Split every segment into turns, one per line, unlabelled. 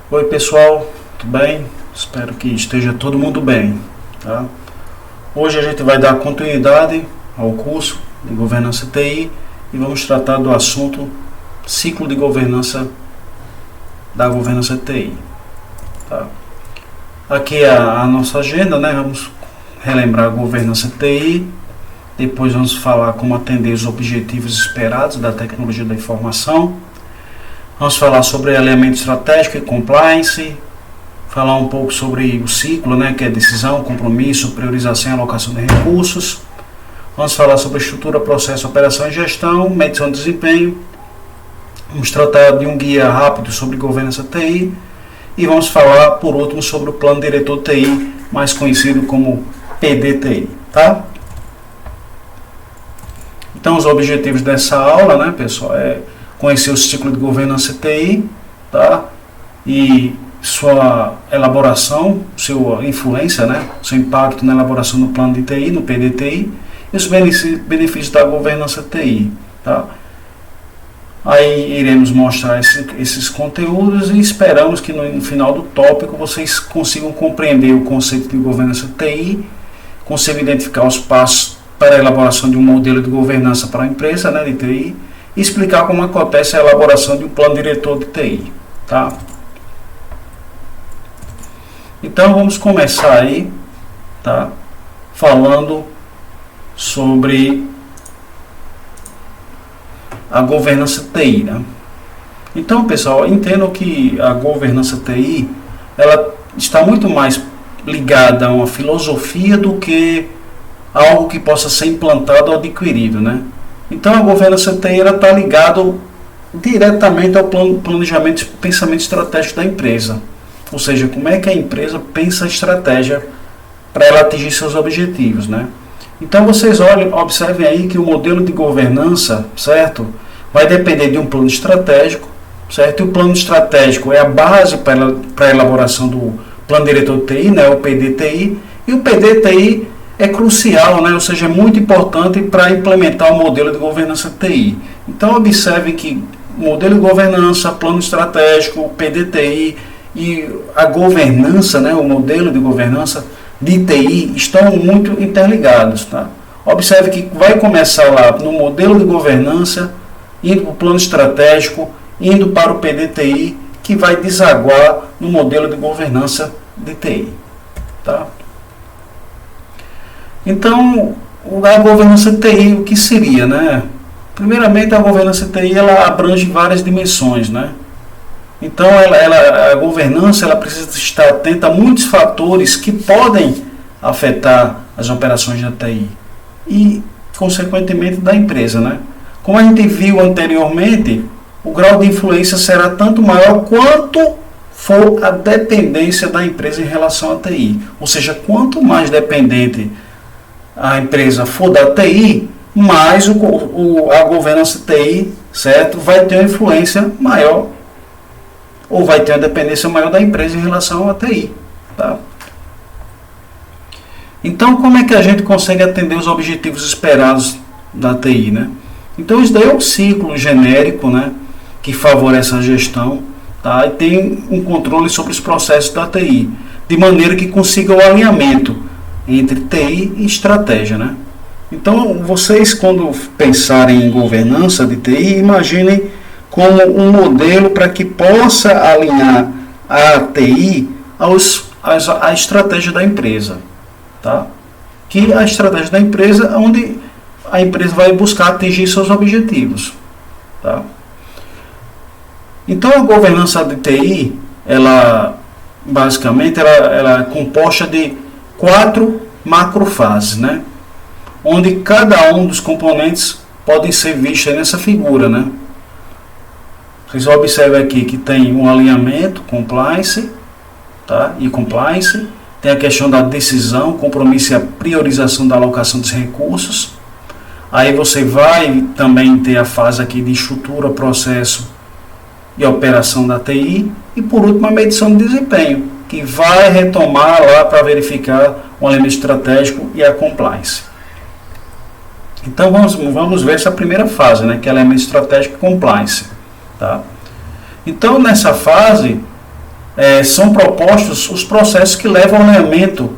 Oi pessoal, tudo bem? Espero que esteja todo mundo bem, tá? Hoje a gente vai dar continuidade ao curso de governança TI e vamos tratar do assunto ciclo de governança da governança TI, tá? Aqui é a nossa agenda, né? Vamos relembrar a governança TI, depois vamos falar como atender os objetivos esperados da tecnologia da informação. Vamos falar sobre alinhamento estratégico e compliance, falar um pouco sobre o ciclo, né, que é decisão, compromisso, priorização e alocação de recursos. Vamos falar sobre estrutura, processo, operação e gestão, medição de desempenho. Vamos tratar de um guia rápido sobre governança TI e vamos falar, por último, sobre o plano diretor TI, mais conhecido como PDTI, tá? Então, os objetivos dessa aula, né, pessoal, é conhecer o ciclo de governança TI, tá? E sua elaboração, sua influência, né? Seu impacto na elaboração do plano de TI, no PDTI, e os benefícios da governança TI, tá? Aí iremos mostrar esses conteúdos e esperamos que no final do tópico vocês consigam compreender o conceito de governança TI, consigam identificar os passos para a elaboração de um modelo de governança para a empresa, né, de TI, e explicar como acontece a elaboração de um plano diretor de TI, tá? Então vamos começar aí, tá? Falando sobre a governança TI, né? Então, pessoal, entendo que a governança TI, ela está muito mais ligada a uma filosofia do que algo que possa ser implantado ou adquirido, né? Então a governança TI está ligada diretamente ao planejamento e pensamento estratégico da empresa. Ou seja, como é que a empresa pensa a estratégia para ela atingir seus objetivos, né? Então vocês observem aí que o modelo de governança, certo, vai depender de um plano estratégico, certo? E o plano estratégico é a base para a elaboração do plano diretor de TI, né, o PDTI, e o PDTI é crucial, né? Ou seja, é muito importante para implementar o modelo de governança TI. Então observe que modelo de governança, plano estratégico, PDTI e a governança, né? O modelo de governança de TI estão muito interligados, tá? Observe que vai começar lá no modelo de governança, indo para o plano estratégico, indo para o PDTI, que vai desaguar no modelo de governança de TI, tá? Então, a governança TI, o que seria, né? Primeiramente, a governança TI, ela abrange várias dimensões, né? Então, a governança, ela precisa estar atenta a muitos fatores que podem afetar as operações da TI e, consequentemente, da empresa, né? Como a gente viu anteriormente, o grau de influência será tanto maior quanto for a dependência da empresa em relação à TI. Ou seja, quanto mais dependente a empresa for da TI, mais a governança TI, certo, vai ter uma influência maior ou vai ter uma dependência maior da empresa em relação à TI, tá? Então, como é que a gente consegue atender os objetivos esperados da TI, né? Então, isso daí é um ciclo genérico, né, que favorece a gestão, tá? E tem um controle sobre os processos da TI, de maneira que consiga o alinhamento entre TI e estratégia, né? Então, vocês, quando pensarem em governança de TI, imaginem como um modelo para que possa alinhar a TI à estratégia da empresa, tá? Que a estratégia da empresa é onde a empresa vai buscar atingir seus objetivos, tá? Então, a governança de TI, ela basicamente ela é composta de 4 macrofases, né? Onde cada um dos componentes podem ser vistos nessa figura, né? Vocês observam aqui que tem um alinhamento, compliance, tá? E compliance, tem a questão da decisão, compromisso e a priorização da alocação dos recursos. Aí você vai também ter a fase aqui de estrutura, processo e operação da TI. E por último, a medição de desempenho, que vai retomar lá para verificar o alinhamento estratégico e a compliance. Então vamos ver essa primeira fase, né, que é alinhamento estratégico e compliance, tá? Então nessa fase são propostos os processos que levam ao alinhamento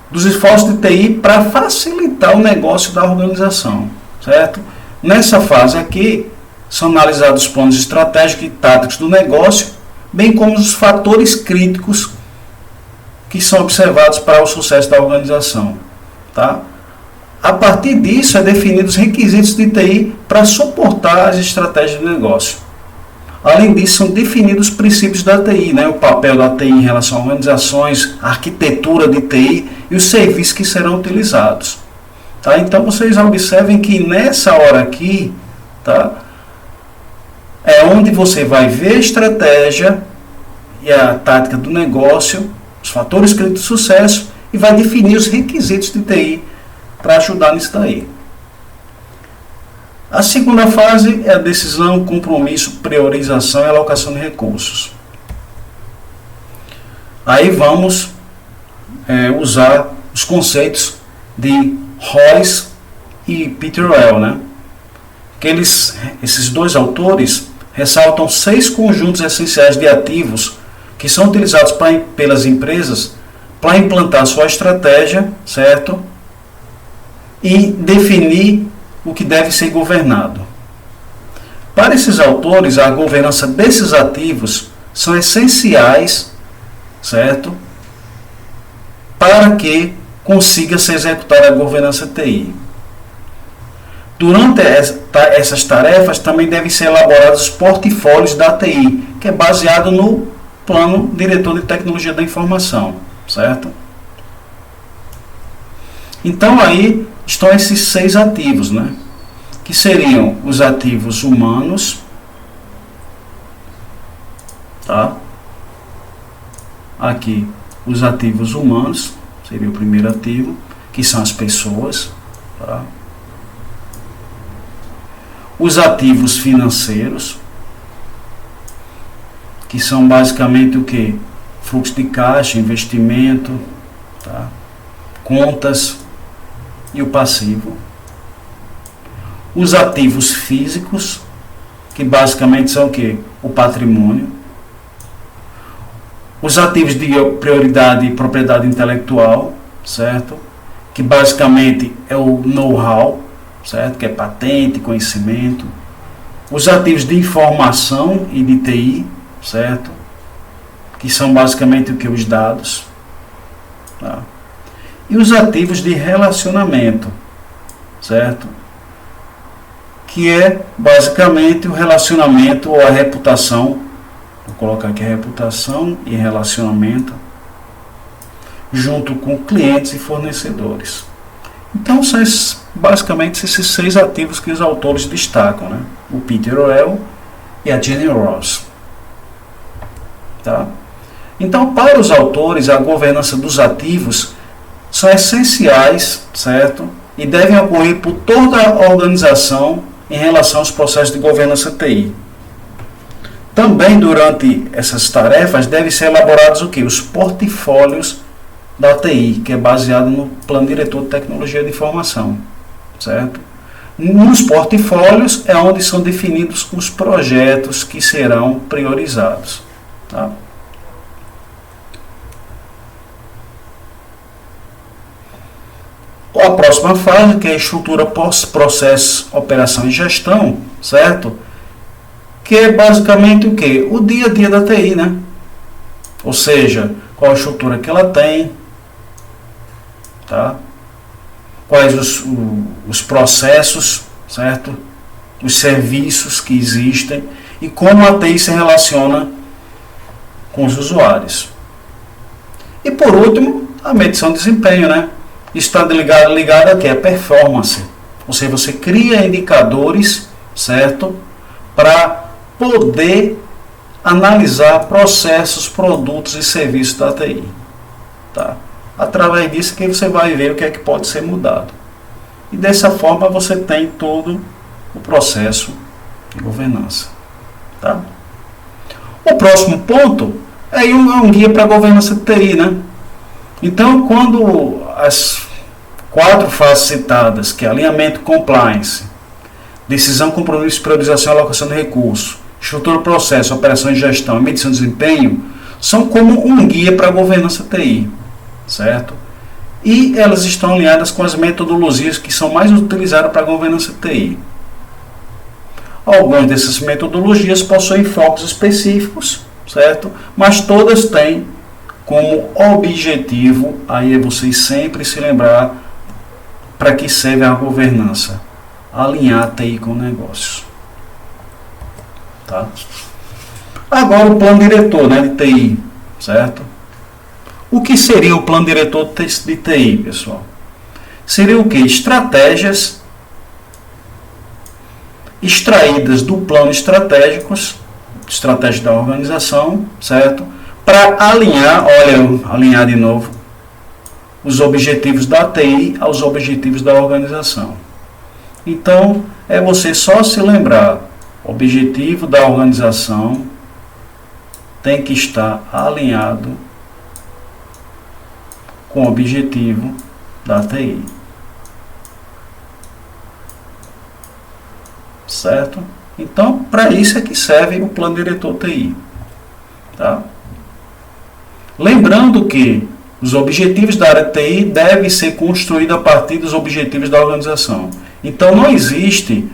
dos esforços de TI para facilitar o negócio da organização, certo? Nessa fase aqui, são analisados os planos estratégicos e táticos do negócio, bem como os fatores críticos que são observados para o sucesso da organização, tá? A partir disso, é definido os requisitos de TI para suportar as estratégias de negócio. Além disso, são definidos os princípios da TI, né? O papel da TI em relação a organizações, a arquitetura de TI e os serviços que serão utilizados. Tá? Então, vocês observem que nessa hora aqui, tá? É onde você vai ver a estratégia e a tática do negócio, os fatores críticos de sucesso e vai definir os requisitos de TI para ajudar nisso daí. A segunda fase é a decisão, compromisso, priorização e alocação de recursos. Aí vamos usar os conceitos de Royce e Peter Well, né? Que esses dois autores ressaltam 6 conjuntos essenciais de ativos que são utilizados pelas empresas para implantar sua estratégia, certo? E definir o que deve ser governado. Para esses autores, a governança desses ativos são essenciais, certo? Para que consiga ser executada a governança TI. Durante essas tarefas também devem ser elaborados os portfólios da TI, que é baseado no Plano Diretor de Tecnologia da Informação, certo? Então aí estão esses 6 ativos, né? Que seriam os ativos humanos, tá? Aqui os ativos humanos seria o primeiro ativo, que são as pessoas, tá? Os ativos financeiros, que são basicamente o que? Fluxo de caixa, investimento, tá? Contas e o passivo. Os ativos físicos, que basicamente são o que? O patrimônio. Os ativos de prioridade e propriedade intelectual, certo? Que basicamente é o know-how, certo? Que é patente, conhecimento. Os ativos de informação e de TI, certo? Que são basicamente o que? Os dados, tá? E os ativos de relacionamento, certo? Que é basicamente o relacionamento ou a reputação. Vou colocar aqui a reputação e relacionamento junto com clientes e fornecedores. Então são basicamente esses 6 ativos que os autores destacam, né? O Peter Well e a Jenny Ross, tá? Então, para os autores, a governança dos ativos são essenciais, certo? E devem ocorrer por toda a organização em relação aos processos de governança TI. Também durante essas tarefas devem ser elaborados o quê? Os portfólios da TI, que é baseado no Plano Diretor de Tecnologia de Informação, certo? Nos portfólios é onde são definidos os projetos que serão priorizados, tá? A próxima fase, que é a estrutura pós-processo, operação e gestão, certo? Que é basicamente o que? O dia a dia da TI, né? Ou seja, qual a estrutura que ela tem, tá? Quais os processos, certo? Os serviços que existem e como a TI se relaciona com os usuários. E por último, a medição de desempenho, né? Está ligado a quê? A performance. Ou seja, você cria indicadores, certo? Para poder analisar processos, produtos e serviços da TI. Tá? Através disso que você vai ver o que é que pode ser mudado. E dessa forma você tem todo o processo de governança. Tá? O próximo ponto é um guia para a governança de TI, né? Então, quando as 4 fases citadas, que é alinhamento, compliance, decisão, compromisso, priorização e alocação de recursos, estrutura, processo, operação e gestão e medição de desempenho, são como um guia para a governança TI, certo? E elas estão alinhadas com as metodologias que são mais utilizadas para a governança TI. Algumas dessas metodologias possuem focos específicos, certo? Mas todas têm como objetivo, aí é vocês sempre se lembrar para que serve a governança, alinhar a TI com o negócio. Tá? Agora o plano diretor, né, de TI, certo? O que seria o plano diretor de TI, pessoal? Seria o que? Estratégias extraídas do plano estratégia da organização, certo? Para alinhar, olha, alinhar de novo, os objetivos da TI aos objetivos da organização. Então, é você só se lembrar, o objetivo da organização tem que estar alinhado com o objetivo da TI. Certo? Então, para isso é que serve o plano diretor TI. Tá? Lembrando que os objetivos da área de TI devem ser construídos a partir dos objetivos da organização. Então, não existe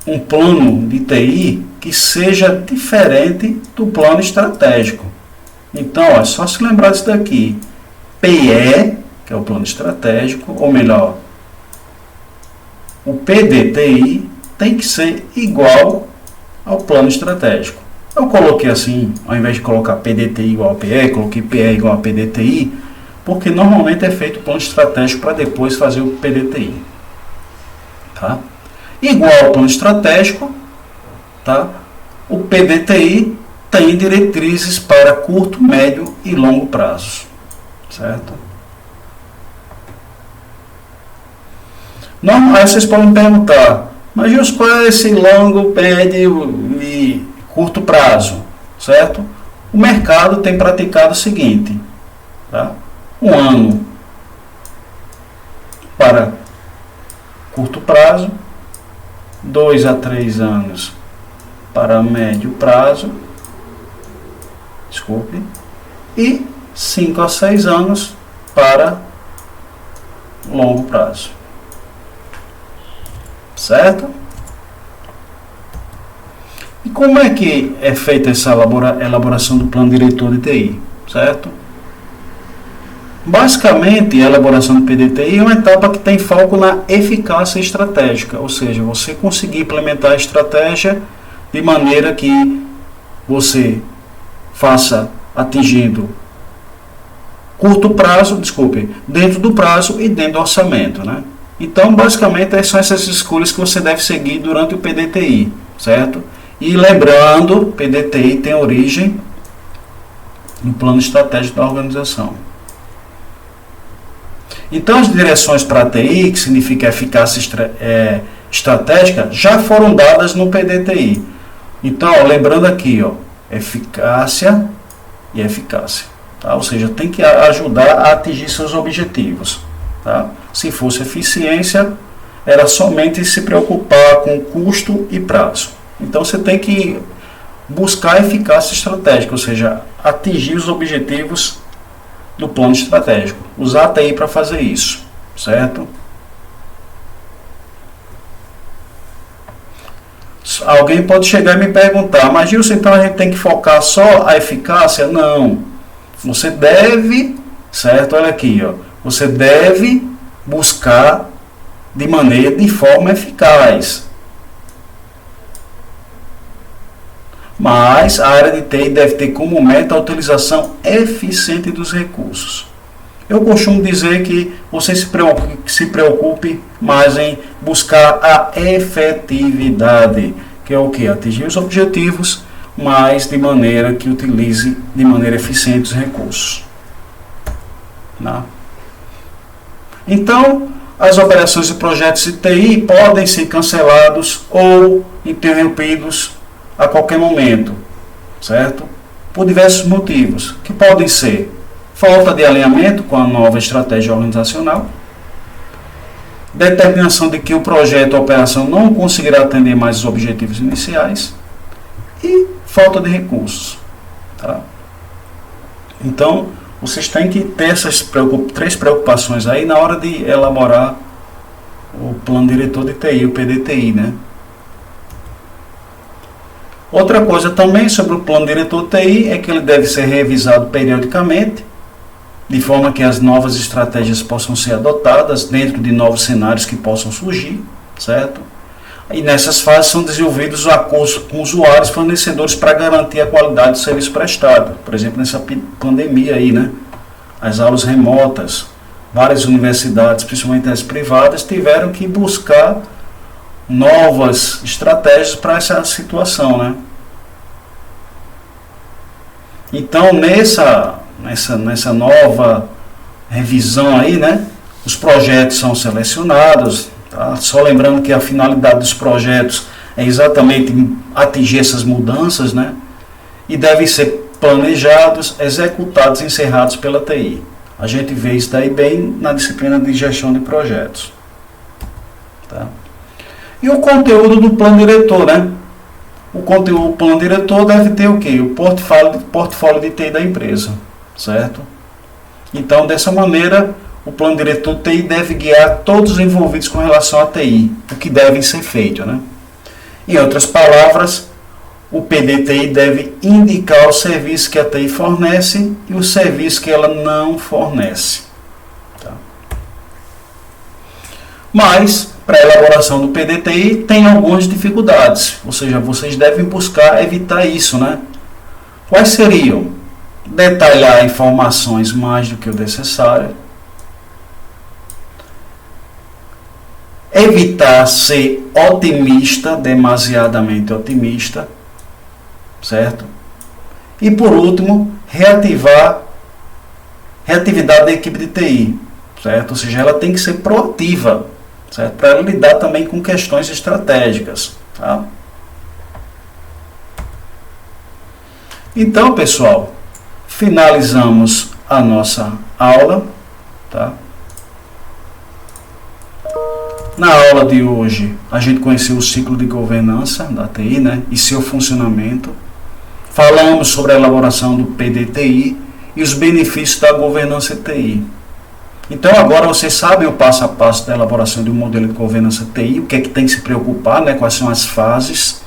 um plano de TI que seja diferente do plano estratégico. Então, é só se lembrar disso daqui. PE, que é o plano estratégico, ou melhor, o PDTI tem que ser igual ao plano estratégico. Eu coloquei assim, ao invés de colocar PDTI igual a PE, coloquei PE igual a PDTI, porque normalmente é feito o plano estratégico para depois fazer o PDTI. Tá? Igual ao plano estratégico, tá? O PDTI tem diretrizes para curto, médio e longo prazos. Certo? Não, aí vocês podem me perguntar, mas Gilson, qual é esse longo, médio e curto prazo? Certo? O mercado tem praticado o seguinte, tá? 1 ano para curto prazo, 2 a 3 anos para médio prazo, desculpe, e 5 a 6 anos para longo prazo. Certo? E como é que é feita essa elaboração do plano diretor de TI? Certo? Basicamente, a elaboração do PDTI é uma etapa que tem foco na eficácia estratégica, ou seja, você conseguir implementar a estratégia de maneira que você faça atingindo curto prazo, dentro do prazo e dentro do orçamento, né? Então, basicamente, são essas escolhas que você deve seguir durante o PDTI, certo? E lembrando, PDTI tem origem no plano estratégico da organização. Então, as direções para a TI, que significa eficácia estratégica, já foram dadas no PDTI. Então, ó, lembrando aqui, ó, eficácia e eficácia. Tá? Ou seja, tem que ajudar a atingir seus objetivos. Tá? Se fosse eficiência, era somente se preocupar com custo e prazo. Então, você tem que buscar eficácia estratégica, ou seja, atingir os objetivos do plano estratégico. Usar a TI para fazer isso, certo? Alguém pode chegar e me perguntar, mas Gilson, então a gente tem que focar só a eficácia? Não. Você deve, certo? Olha aqui, ó. Você deve buscar de forma eficaz. Mas a área de TI deve ter como meta a utilização eficiente dos recursos. Eu costumo dizer que você se preocupe mais em buscar a efetividade, que é o que? Atingir os objetivos, mas de maneira que utilize de maneira eficiente os recursos. Tá? Então, as operações e projetos de TI podem ser cancelados ou interrompidos a qualquer momento, certo? Por diversos motivos, que podem ser falta de alinhamento com a nova estratégia organizacional, determinação de que o projeto ou operação não conseguirá atender mais os objetivos iniciais e falta de recursos. Tá? Então, vocês têm que ter essas três preocupações aí na hora de elaborar o plano diretor de TI, o PDTI, né? Outra coisa também sobre o plano diretor de TI é que ele deve ser revisado periodicamente, de forma que as novas estratégias possam ser adotadas dentro de novos cenários que possam surgir, certo? E nessas fases são desenvolvidos acordos com usuários fornecedores para garantir a qualidade do serviço prestado. Por exemplo, nessa pandemia aí, né? As aulas remotas, várias universidades, principalmente as privadas, tiveram que buscar novas estratégias para essa situação, né? Então, nessa nova revisão aí, né, os projetos são selecionados, tá? Só lembrando que a finalidade dos projetos é exatamente atingir essas mudanças, né, e devem ser planejados, executados e encerrados pela TI. A gente vê isso daí bem na disciplina de gestão de projetos. Tá? E o conteúdo do plano diretor, né? O plano diretor deve ter o quê? O portfólio de TI da empresa, certo? Então, dessa maneira, o plano diretor de TI deve guiar todos os envolvidos com relação à TI, o que deve ser feito, né? Em outras palavras, o PDTI deve indicar o serviço que a TI fornece e o serviço que ela não fornece. Tá? Mas, para a elaboração do PDTI, tem algumas dificuldades, ou seja, vocês devem buscar evitar isso, né? Quais seriam? Detalhar informações mais do que o necessário, evitar ser otimista, demasiadamente otimista, certo? E por último, reatividade da equipe de TI, certo? Ou seja, ela tem que ser proativa, certo? Para ela lidar também com questões estratégicas, tá? Então, pessoal, finalizamos a nossa aula, tá? Na aula de hoje, a gente conheceu o ciclo de governança da TI, né, e seu funcionamento. Falamos sobre a elaboração do PDTI e os benefícios da governança TI. Então, agora vocês sabem o passo a passo da elaboração de um modelo de governança TI, o que é que tem que se preocupar, né, quais são as fases.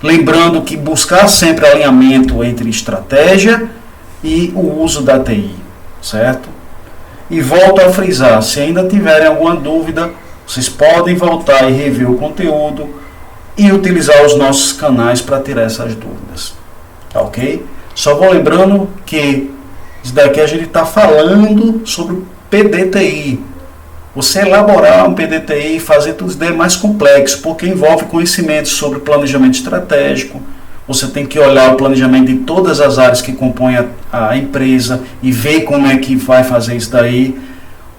Lembrando que buscar sempre alinhamento entre estratégia e o uso da TI, certo? E volto a frisar, se ainda tiverem alguma dúvida, vocês podem voltar e rever o conteúdo e utilizar os nossos canais para tirar essas dúvidas, tá ok? Só vou lembrando que isso daqui a gente está falando sobre o PDTI. Você elaborar um PDTI e fazer tudo isso é mais complexo, porque envolve conhecimentos sobre planejamento estratégico. Você tem que olhar o planejamento de todas as áreas que compõem a empresa e ver como é que vai fazer isso daí.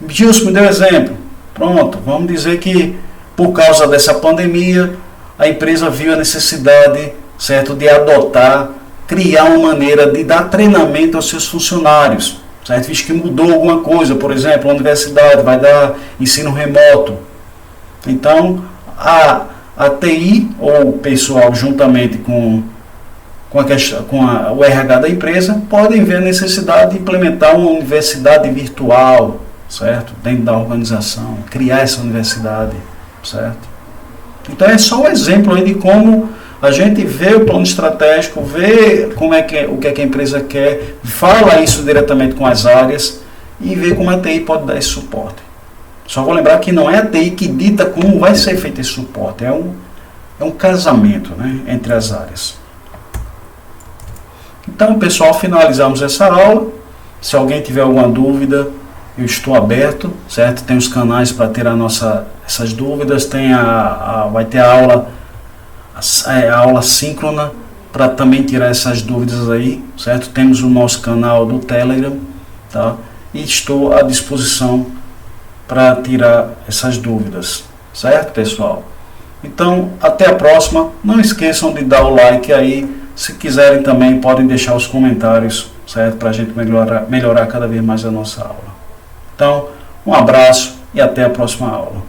Gilson, me deu exemplo. Pronto, vamos dizer que por causa dessa pandemia, a empresa viu a necessidade, certo, de criar uma maneira de dar treinamento aos seus funcionários, certo? Visto que mudou alguma coisa, por exemplo, a universidade vai dar ensino remoto. Então, a TI ou o pessoal juntamente com o RH da empresa podem ver a necessidade de implementar uma universidade virtual, certo? Dentro da organização, criar essa universidade, certo? Então é só um exemplo aí de como a gente vê o plano estratégico, vê o que é que a empresa quer, fala isso diretamente com as áreas e vê como a TI pode dar esse suporte. Só vou lembrar que não é a TI que dita como vai ser feito esse suporte, é um casamento, né, entre as áreas. Então, pessoal, finalizamos essa aula. Se alguém tiver alguma dúvida, eu estou aberto, certo? Tem os canais para tirar essas dúvidas, vai ter a aula síncrona para também tirar essas dúvidas aí, certo? Temos o nosso canal do Telegram, tá? E estou à disposição para tirar essas dúvidas, certo, pessoal? Então, até a próxima. Não esqueçam de dar o like aí. Se quiserem também, podem deixar os comentários, certo? Para a gente melhorar cada vez mais a nossa aula. Então, um abraço e até a próxima aula.